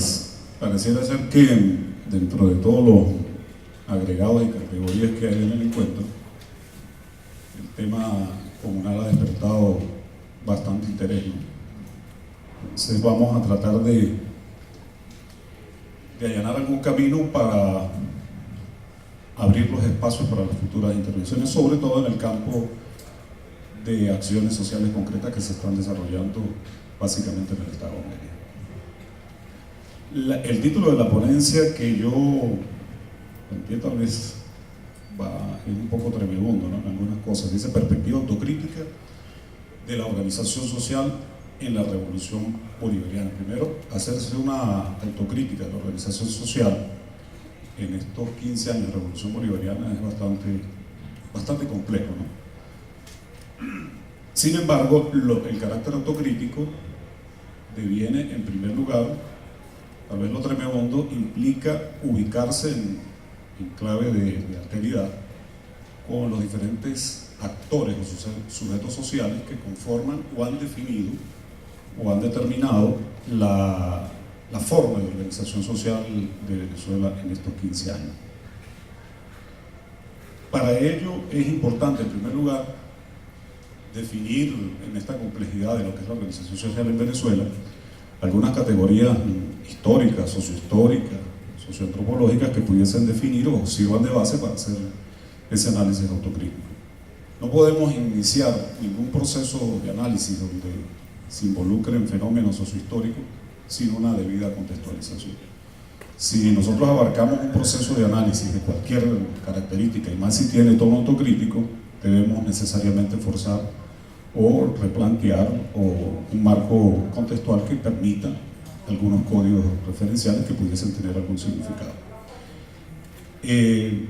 pues pareciera ser que dentro de todos los agregados y categorías que hay en el encuentro, el tema comunal ha despertado bastante interés, ¿no? Entonces vamos a tratar de allanar algún camino para abrir los espacios para las futuras intervenciones, sobre todo en el campo de acciones sociales concretas que se están desarrollando básicamente en el Estado Mérida. El título de la ponencia, que yo tal vez es un poco tremebundo, ¿no?, en algunas cosas, dice perspectiva autocrítica de la organización social en la revolución bolivariana. Primero, hacerse una autocrítica de la organización social en estos 15 años de revolución bolivariana es bastante complejo, ¿no? Sin embargo, el carácter autocrítico deviene, en primer lugar, tal vez lo tremebundo, implica ubicarse en clave de alteridad con los diferentes actores o sujetos sociales que conforman o han definido o han determinado la forma de organización social de Venezuela en estos 15 años. Para ello es importante, en primer lugar, definir en esta complejidad de lo que es la organización social en Venezuela algunas categorías históricas, sociohistóricas, socioantropológicas que pudiesen definir o sirvan de base para hacer ese análisis autocrítico. No podemos iniciar ningún proceso de análisis donde se involucren fenómenos sociohistóricos sin una debida contextualización. Si nosotros abarcamos un proceso de análisis de cualquier característica, y más si tiene tono autocrítico, debemos necesariamente forzar o replantear un marco contextual que permita algunos códigos referenciales que pudiesen tener algún significado. En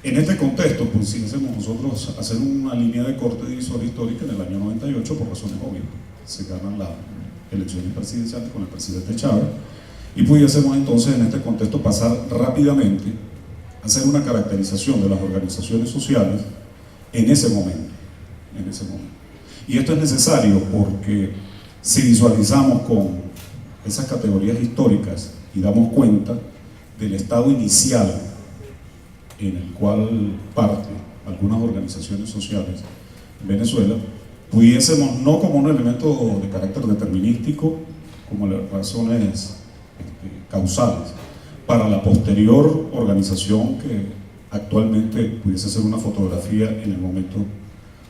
este contexto, pues si hacemos nosotros hacer una línea de corte divisoria histórica en el año 98, por razones obvias, se ganan las elecciones presidenciales con el presidente Chávez, y pudiésemos entonces en este contexto pasar rápidamente a hacer una caracterización de las organizaciones sociales en ese momento. Y esto es necesario porque si visualizamos con esas categorías históricas y damos cuenta del estado inicial en el cual parte algunas organizaciones sociales en Venezuela, pudiésemos, no como un elemento de carácter determinístico, como las razones causales, para la posterior organización que actualmente pudiese ser una fotografía en el momento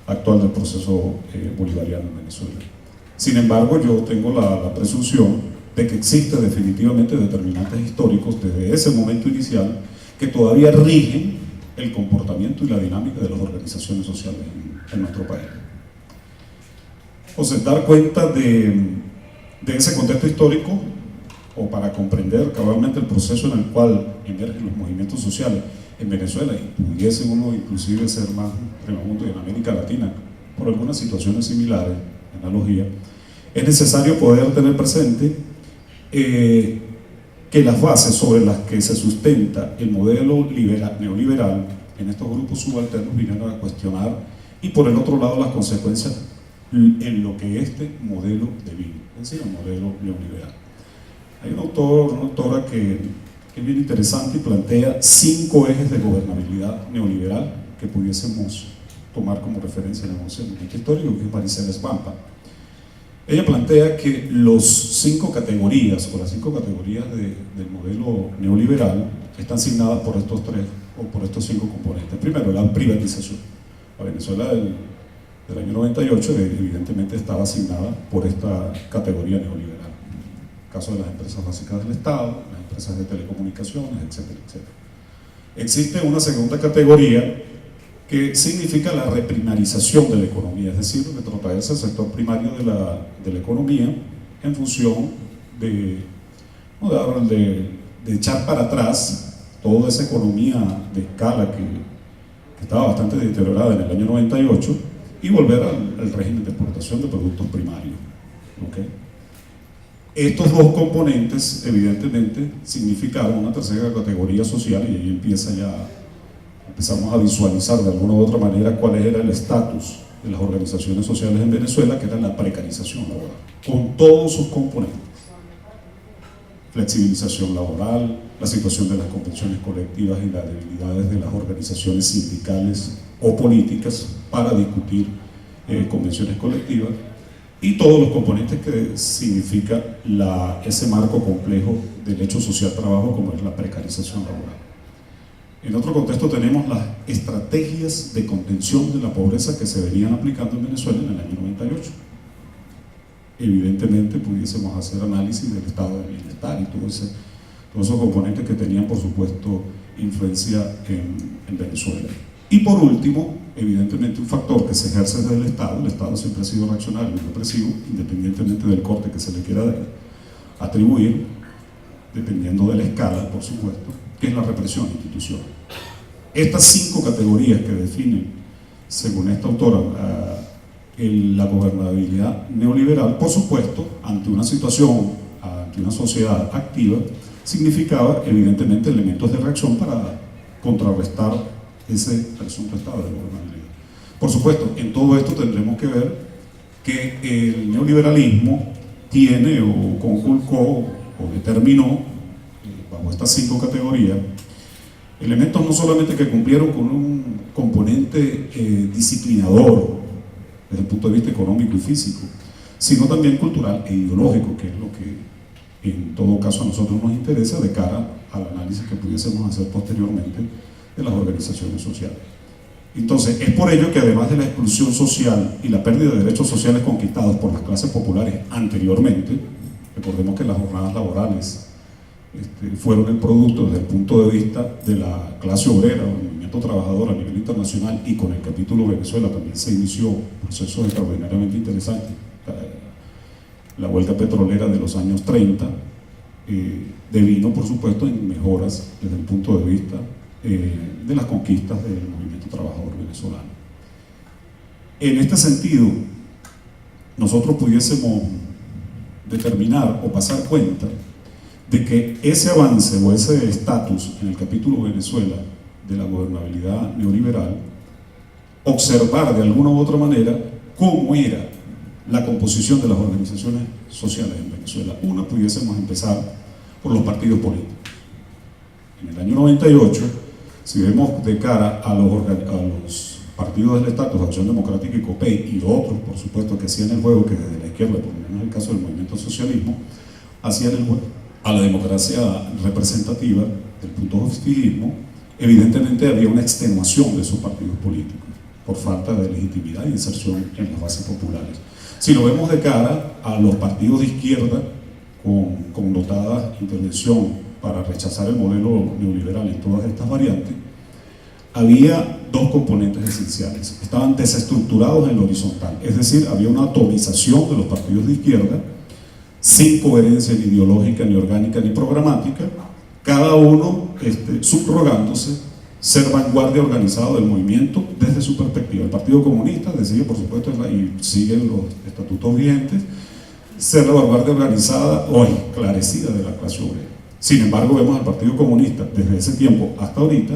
actual del proceso bolivariano en Venezuela. Sin embargo, yo tengo la presunción de que existen definitivamente determinantes históricos desde ese momento inicial que todavía rigen el comportamiento y la dinámica de las organizaciones sociales en nuestro país. Entonces, dar cuenta de ese contexto histórico, o para comprender cabalmente el proceso en el cual emergen los movimientos sociales en Venezuela, y pudiese uno inclusive ser más tremebundo en América Latina, por algunas situaciones similares, analogía, es necesario poder tener presente que las bases sobre las que se sustenta el modelo neoliberal en estos grupos subalternos vinieron a cuestionar, y por el otro lado las consecuencias en lo que este modelo devino, es decir, el modelo neoliberal. Hay un autor, una autora que es bien interesante y plantea 5 ejes de gobernabilidad neoliberal que pudiésemos tomar como referencia en el movimiento histórico, que es Maricela Svampa. Ella plantea que las 5 categorías del modelo neoliberal están asignadas por estos 5 componentes. Primero, la privatización. La Venezuela del año 98 evidentemente estaba asignada por esta categoría neoliberal. El caso de las empresas básicas del Estado, las empresas de telecomunicaciones, etcétera, etcétera. Existe una segunda categoría que significa la reprimarización de la economía, es decir, retrotraerse al sector primario de la economía en función de echar para atrás toda esa economía de escala que estaba bastante deteriorada en el año 98 y volver al régimen de exportación de productos primarios. ¿Okay? Estos 2 componentes evidentemente significaron una tercera categoría social, y ahí empezamos a visualizar de alguna u otra manera cuál era el estatus de las organizaciones sociales en Venezuela, que era la precarización laboral, con todos sus componentes. flexibilización laboral, la situación de las convenciones colectivas y las debilidades de las organizaciones sindicales o políticas para discutir convenciones colectivas, y todos los componentes que significa ese marco complejo del hecho social trabajo, como es la precarización laboral. En otro contexto tenemos las estrategias de contención de la pobreza que se venían aplicando en Venezuela en el año 98. Evidentemente pudiésemos hacer análisis del estado de bienestar y todos esos componentes que tenían, por supuesto, influencia en Venezuela. Y por último, evidentemente un factor que se ejerce desde el Estado siempre ha sido reaccionario y represivo, independientemente del corte que se le quiera atribuir, dependiendo de la escala, por supuesto, que es la represión institucional. Estas 5 categorías que definen, según esta autora, la gobernabilidad neoliberal, por supuesto, ante una situación, ante una sociedad activa, significaba evidentemente elementos de reacción para contrarrestar ese presunto estado de gobernabilidad. Por supuesto, en todo esto tendremos que ver que el neoliberalismo tiene o conculcó o determinó, bajo estas 5 categorías, elementos no solamente que cumplieron con un componente disciplinador desde el punto de vista económico y físico, sino también cultural e ideológico, que es lo que en todo caso a nosotros nos interesa de cara al análisis que pudiésemos hacer posteriormente de las organizaciones sociales. Entonces, es por ello que además de la exclusión social y la pérdida de derechos sociales conquistados por las clases populares anteriormente, recordemos que las jornadas laborales fueron el producto desde el punto de vista de la clase obrera o del movimiento trabajador a nivel internacional, y con el capítulo Venezuela también se inició procesos extraordinariamente interesantes. La huelga petrolera de los años 30 devino, por supuesto, en mejoras desde el punto de vista de las conquistas del movimiento trabajador venezolano. En este sentido, nosotros pudiésemos determinar o pasar cuenta de que ese avance o ese estatus en el capítulo Venezuela de la gobernabilidad neoliberal, observar de alguna u otra manera cómo era la composición de las organizaciones sociales en Venezuela. Una, pudiésemos empezar por los partidos políticos. En el año 98, si vemos de cara a los partidos del estatus, Acción Democrática y COPEI, y otros, por supuesto, que hacían el juego, que desde la izquierda, por lo menos el caso del movimiento socialismo, hacían el juego a la democracia representativa del punto de fijismo, evidentemente había una extenuación de esos partidos políticos por falta de legitimidad e inserción en las bases populares. Si lo vemos de cara a los partidos de izquierda con notada intervención para rechazar el modelo neoliberal en todas estas variantes, había 2 componentes esenciales. Estaban desestructurados en lo horizontal, es decir, había una atomización de los partidos de izquierda, sin coherencia ni ideológica, ni orgánica, ni programática, cada uno subrogándose ser vanguardia organizada del movimiento desde su perspectiva. El Partido Comunista decide, por supuesto, y siguen los estatutos vigentes, ser la vanguardia organizada o esclarecida de la clase obrera. Sin embargo, vemos al Partido Comunista desde ese tiempo hasta ahorita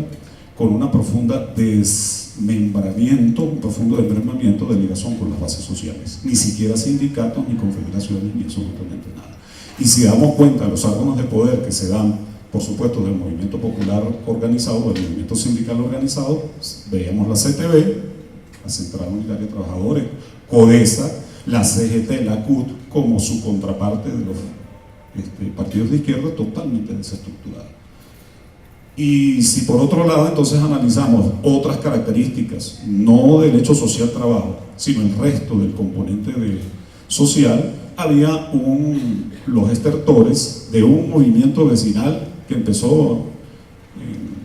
con una profunda desmembramiento, un profundo desmembramiento de ligación con las bases sociales, ni siquiera sindicatos, ni confederaciones, ni absolutamente nada. Y si damos cuenta de los órganos de poder que se dan, por supuesto, del movimiento popular organizado, del movimiento sindical organizado, veíamos la CTB, la Central Unitaria de Trabajadores, CODESA, la CGT, la CUT, como su contraparte de los partidos de izquierda, totalmente desestructurada. Y si por otro lado entonces analizamos otras características, no del hecho social trabajo, sino el resto del componente social, había los estertores de un movimiento vecinal que empezó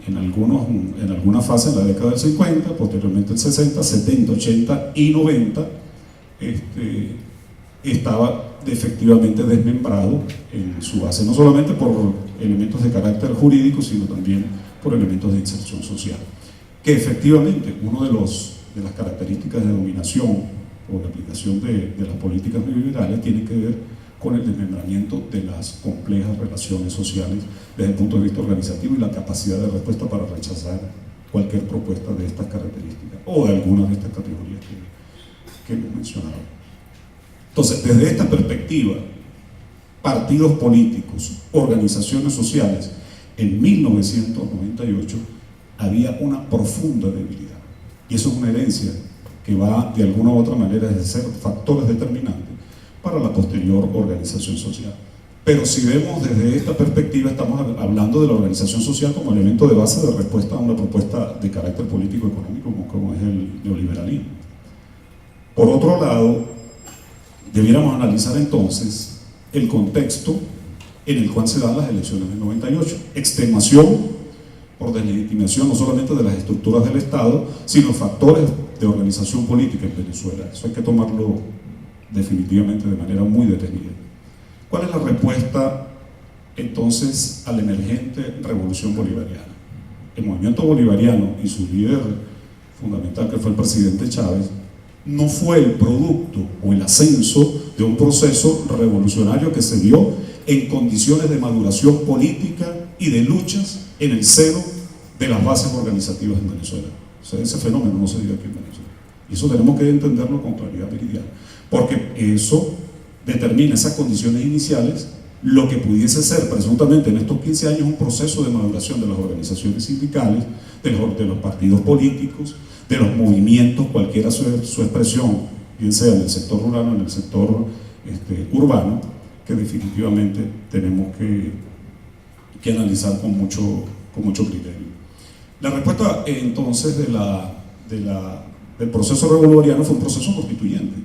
en alguna fase en la década del 50, posteriormente el 60, 70, 80 y 90, estaba efectivamente desmembrado en su base, no solamente por elementos de carácter jurídico, sino también por elementos de inserción social. Que efectivamente, una de las características de dominación o de aplicación de las políticas neoliberales tiene que ver con el desmembramiento de las complejas relaciones sociales desde el punto de vista organizativo y la capacidad de respuesta para rechazar cualquier propuesta de estas características o de algunas de estas categorías que hemos mencionado. Entonces, desde esta perspectiva, partidos políticos, organizaciones sociales, en 1998 había una profunda debilidad. Y eso es una herencia que va de alguna u otra manera a ser factores determinantes para la posterior organización social. Pero si vemos desde esta perspectiva, estamos hablando de la organización social como elemento de base de respuesta a una propuesta de carácter político-económico como es el neoliberalismo. Por otro lado, debiéramos analizar entonces el contexto en el cual se dan las elecciones del 98. Extenuación por deslegitimación no solamente de las estructuras del Estado, sino factores de organización política en Venezuela. Eso hay que tomarlo definitivamente de manera muy detenida. ¿Cuál es la respuesta entonces a la emergente revolución bolivariana? El movimiento bolivariano y su líder fundamental, que fue el presidente Chávez, no fue el producto o el ascenso de un proceso revolucionario que se dio en condiciones de maduración política y de luchas en el seno de las bases organizativas en Venezuela. O sea, ese fenómeno no se dio aquí en Venezuela. Y eso tenemos que entenderlo con claridad meridiana, porque eso determina esas condiciones iniciales, lo que pudiese ser presuntamente en estos 15 años un proceso de maduración de las organizaciones sindicales, de los partidos políticos, de los movimientos, cualquiera su expresión, bien sea en el sector rural o en el sector urbano, que definitivamente tenemos que analizar con mucho criterio. La respuesta entonces del proceso revolucionario fue un proceso constituyente.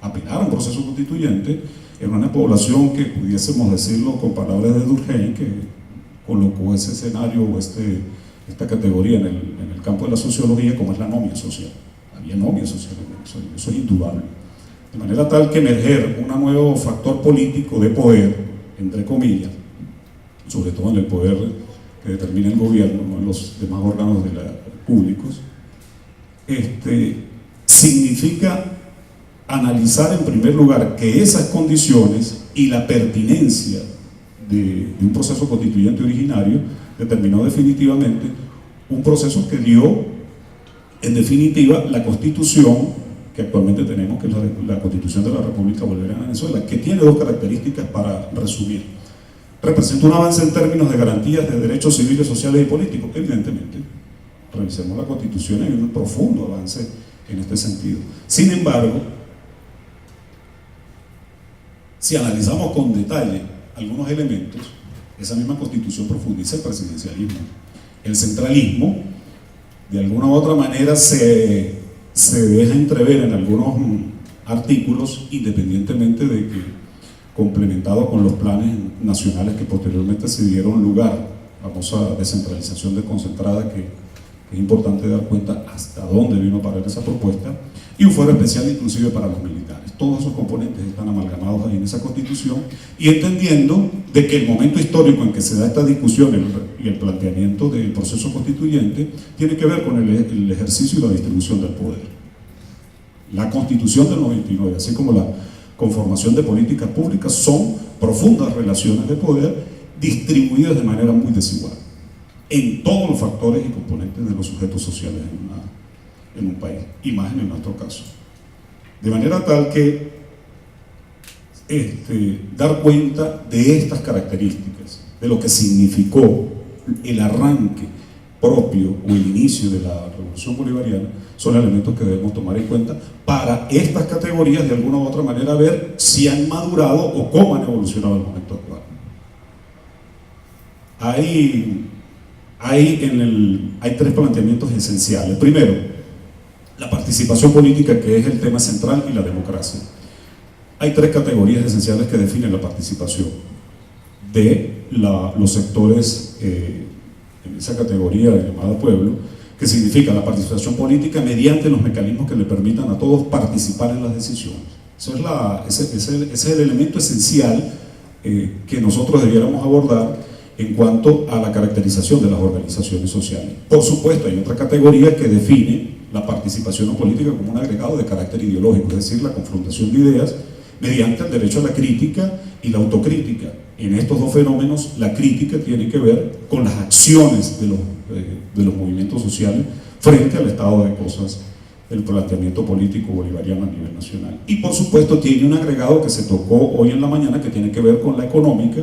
Apelar a un proceso constituyente en una población que pudiésemos decirlo con palabras de Durkheim, que colocó ese escenario o esta categoría en el campo de la sociología como es la anomia social. Había anomia social en Venezuela, eso es indudable. De manera tal que emerger un nuevo factor político de poder, entre comillas, sobre todo en el poder que determina el gobierno, no en los demás órganos públicos, significa analizar en primer lugar que esas condiciones y la pertinencia de un proceso constituyente originario determinó definitivamente un proceso que dio en definitiva la constitución que actualmente tenemos, que es la Constitución de la República Bolivariana de Venezuela, que tiene dos características para resumir. Representa un avance en términos de garantías de derechos civiles, sociales y políticos, evidentemente. Revisemos la Constitución, hay un profundo avance en este sentido. Sin embargo, si analizamos con detalle algunos elementos, esa misma Constitución profundiza el presidencialismo. El centralismo, de alguna u otra manera, se deja entrever en algunos artículos, independientemente de que, complementado con los planes nacionales que posteriormente se dieron lugar, famosa descentralización desconcentrada, que es importante dar cuenta hasta dónde vino a parar esa propuesta, y un fuero especial inclusive para los militares. Todos esos componentes están amalgamados ahí en esa Constitución, y entendiendo de que el momento histórico en que se da esta discusión y el planteamiento del proceso constituyente tiene que ver con el ejercicio y la distribución del poder. La Constitución del 99, así como la conformación de políticas públicas, son profundas relaciones de poder distribuidas de manera muy desigual en todos los factores y componentes de los sujetos sociales en un país, y más en nuestro caso. De manera tal que dar cuenta de estas características, de lo que significó el arranque propio o el inicio de la revolución bolivariana, son elementos que debemos tomar en cuenta para estas categorías de alguna u otra manera ver si han madurado o cómo han evolucionado en el momento actual. Hay tres planteamientos esenciales. Primero, la participación política, que es el tema central, y la democracia. Hay tres categorías esenciales que definen la participación de los sectores en esa categoría llamada pueblo, que significa la participación política mediante los mecanismos que le permitan a todos participar en las decisiones. Ese es el elemento esencial que nosotros debiéramos abordar en cuanto a la caracterización de las organizaciones sociales. Por supuesto, hay otra categoría que define la participación política como un agregado de carácter ideológico, es decir, la confrontación de ideas mediante el derecho a la crítica y la autocrítica. En estos dos fenómenos, la crítica tiene que ver con las acciones de los movimientos sociales frente al estado de cosas el planteamiento político bolivariano a nivel nacional. Y por supuesto tiene un agregado que se tocó hoy en la mañana que tiene que ver con la económica,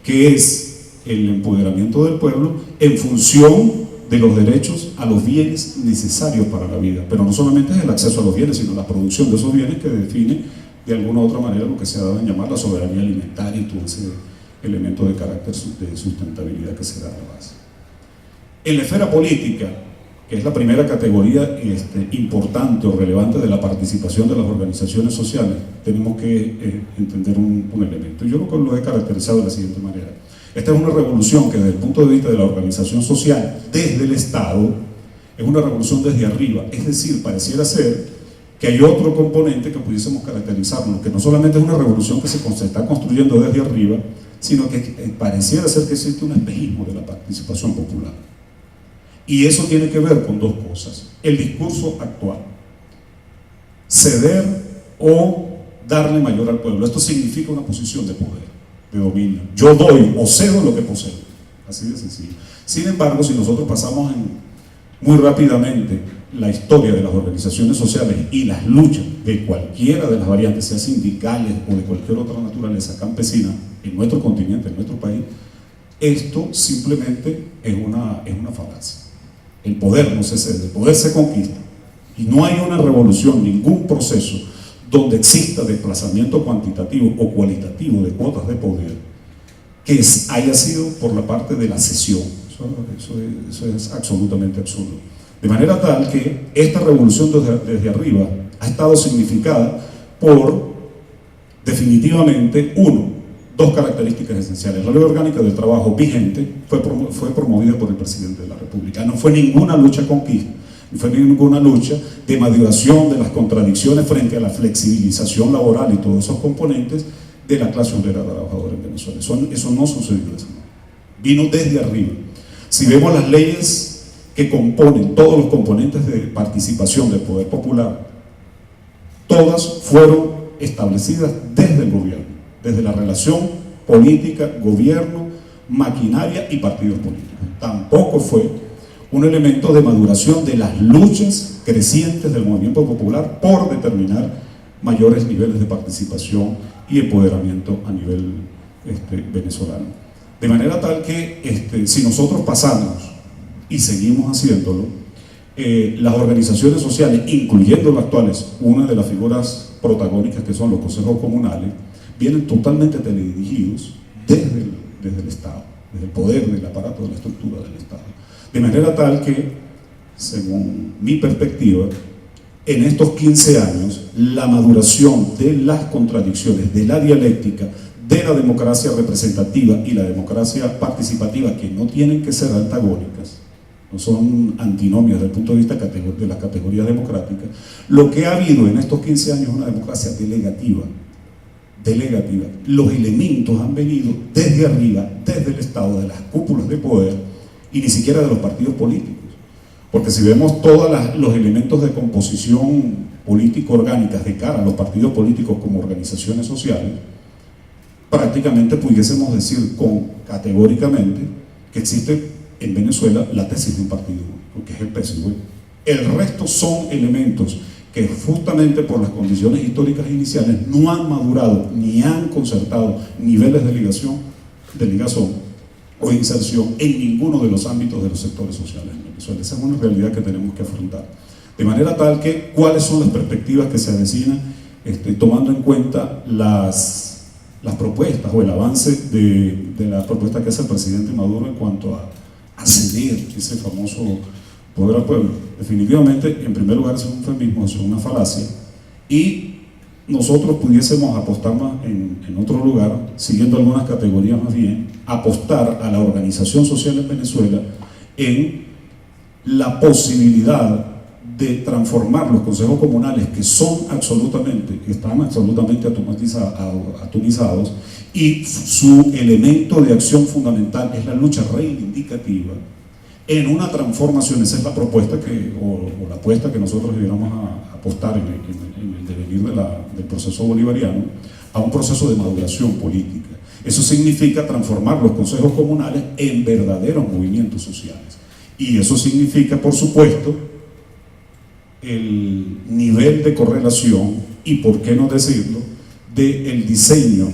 que es el empoderamiento del pueblo en función de los derechos a los bienes necesarios para la vida. Pero no solamente es el acceso a los bienes, sino la producción de esos bienes que define de alguna u otra manera lo que se ha dado en llamar la soberanía alimentaria y todo ese elemento de carácter de sustentabilidad que se da a la base. En la esfera política, que es la primera categoría importante o relevante de la participación de las organizaciones sociales, tenemos que entender un elemento. Yo lo he caracterizado de la siguiente manera. Esta es una revolución que desde el punto de vista de la organización social, desde el Estado, es una revolución desde arriba. Es decir, pareciera ser que hay otro componente que pudiésemos caracterizarlo, que no solamente es una revolución que se está construyendo desde arriba, sino que pareciera ser que existe un espejismo de la participación popular. Y eso tiene que ver con dos cosas: el discurso actual, ceder o darle mayor al pueblo. Esto significa una posición de poder, de dominio. Yo doy o cedo lo que poseo, así de sencillo. Sin embargo, si nosotros pasamos muy rápidamente la historia de las organizaciones sociales y las luchas de cualquiera de las variantes, sea sindicales o de cualquier otra naturaleza campesina, en nuestro continente, en nuestro país, esto simplemente es una falacia. El poder no se cede, el poder se conquista. Y no hay una revolución, ningún proceso donde exista desplazamiento cuantitativo o cualitativo de cuotas de poder que haya sido por la parte de la cesión. Eso es absolutamente absurdo. De manera tal que esta revolución desde arriba ha estado significada por, definitivamente, dos características esenciales. La ley orgánica del trabajo vigente fue promovida por el presidente de la República. No fue ninguna lucha conquista, no fue ninguna lucha de maduración de las contradicciones frente a la flexibilización laboral y todos esos componentes de la clase obrera trabajadora en Venezuela. Eso no sucedió de esa manera. Vino desde arriba. Si vemos las leyes que componen todos los componentes de participación del poder popular, todas fueron establecidas desde el gobierno, desde la relación política, gobierno, maquinaria y partidos políticos. Tampoco fue un elemento de maduración de las luchas crecientes del movimiento popular por determinar mayores niveles de participación y empoderamiento a nivel venezolano. De manera tal que si nosotros pasamos y seguimos haciéndolo, las organizaciones sociales, incluyendo las actuales, una de las figuras protagónicas que son los consejos comunales, vienen totalmente teledirigidos desde el Estado, desde el poder del aparato de la estructura del Estado. De manera tal que, según mi perspectiva, en estos 15 años, la maduración de las contradicciones, de la dialéctica, de la democracia representativa y la democracia participativa, que no tienen que ser antagónicas, no son antinomias desde el punto de vista de las categorías democráticas, lo que ha habido en estos 15 años es una democracia delegativa. Los elementos han venido desde arriba, desde el Estado, de las cúpulas de poder y ni siquiera de los partidos políticos. Porque si vemos todos los elementos de composición política orgánica de cara a los partidos políticos como organizaciones sociales, prácticamente pudiésemos decir categóricamente que existe en Venezuela la tesis de un partido único, que es el PSUV. El resto son elementos que justamente por las condiciones históricas iniciales no han madurado ni han concertado niveles de ligazón o inserción en ninguno de los ámbitos de los sectores sociales en Venezuela. Esa es una realidad que tenemos que afrontar. De manera tal que, ¿cuáles son las perspectivas que se avecinan tomando en cuenta las propuestas o el avance de la propuesta que hace el presidente Maduro en cuanto a ceder ese famoso poder al pueblo? Definitivamente, en primer lugar, es un eufemismo, es una falacia, y nosotros pudiésemos apostar más en otro lugar, siguiendo algunas categorías más bien, apostar a la organización social en Venezuela en la posibilidad de transformar los consejos comunales que están absolutamente atomizados, y su elemento de acción fundamental es la lucha reivindicativa, en una transformación. Esa es la propuesta o la apuesta que nosotros debiéramos apostar en el devenir del proceso bolivariano, a un proceso de maduración política. Eso significa transformar los consejos comunales en verdaderos movimientos sociales. Y eso significa, por supuesto, el nivel de correlación y, por qué no decirlo, del diseño,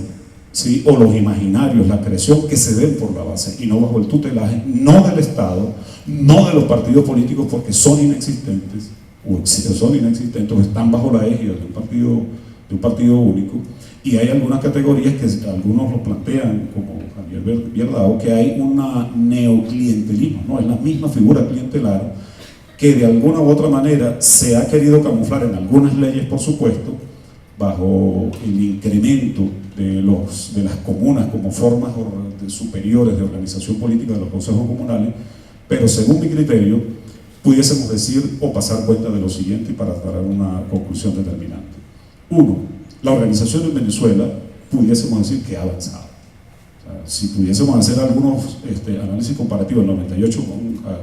¿sí?, o los imaginarios, la creación que se den por la base y no bajo el tutelaje, no del Estado, no de los partidos políticos, porque son inexistentes, o están bajo la égida de un partido único. Y hay algunas categorías que algunos lo plantean, como Javier Viardao, que hay un neoclientelismo, ¿no? Es la misma figura clientelar que de alguna u otra manera se ha querido camuflar en algunas leyes, por supuesto, bajo el incremento de las comunas como formas superiores de organización política de los consejos comunales, pero según mi criterio, pudiésemos decir o pasar cuenta de lo siguiente para dar una conclusión determinante. Uno, la organización en Venezuela pudiésemos decir que ha avanzado. O sea, si pudiésemos hacer algunos análisis comparativos del 98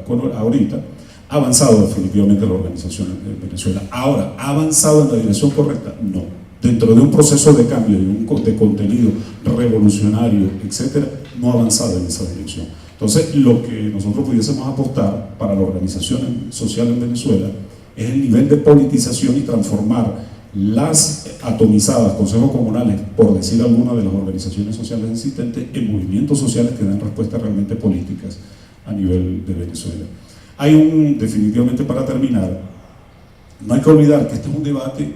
con ahorita, ha avanzado definitivamente la organización en Venezuela. Ahora, ¿ha avanzado en la dirección correcta? No. Dentro de un proceso de cambio, de contenido revolucionario, etcétera, no ha avanzado en esa dirección. Entonces, lo que nosotros pudiésemos apostar para la organización social en Venezuela es el nivel de politización y transformar las atomizadas consejos comunales, por decir alguna de las organizaciones sociales existentes, en movimientos sociales que den respuestas realmente políticas a nivel de Venezuela. Definitivamente, para terminar, no hay que olvidar que este es un debate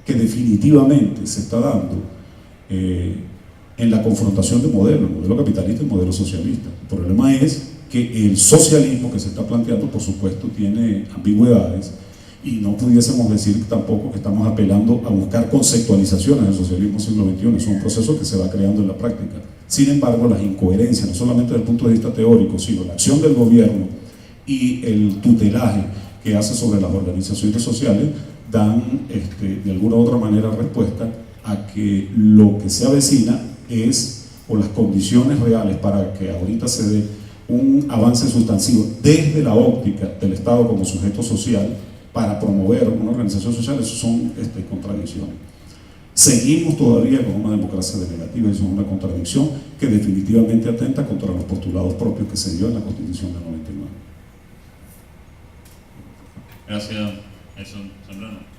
que definitivamente se está dando en la confrontación de modelos, el modelo capitalista y el modelo socialista. El problema es que el socialismo que se está planteando, por supuesto, tiene ambigüedades, y no pudiésemos decir tampoco que estamos apelando a buscar conceptualizaciones del socialismo siglo XXI. Es un proceso que se va creando en la práctica. Sin embargo, las incoherencias, no solamente desde el punto de vista teórico, sino la acción del gobierno y el tutelaje que hace sobre las organizaciones sociales, dan de alguna u otra manera respuesta a que lo que se avecina es, o las condiciones reales para que ahorita se dé un avance sustantivo desde la óptica del Estado como sujeto social para promover una organización social, eso son contradicciones. Seguimos todavía con una democracia denegativa, eso es una contradicción que definitivamente atenta contra los postulados propios que se dio en la Constitución del 99. Gracias, Nelson Zambrano.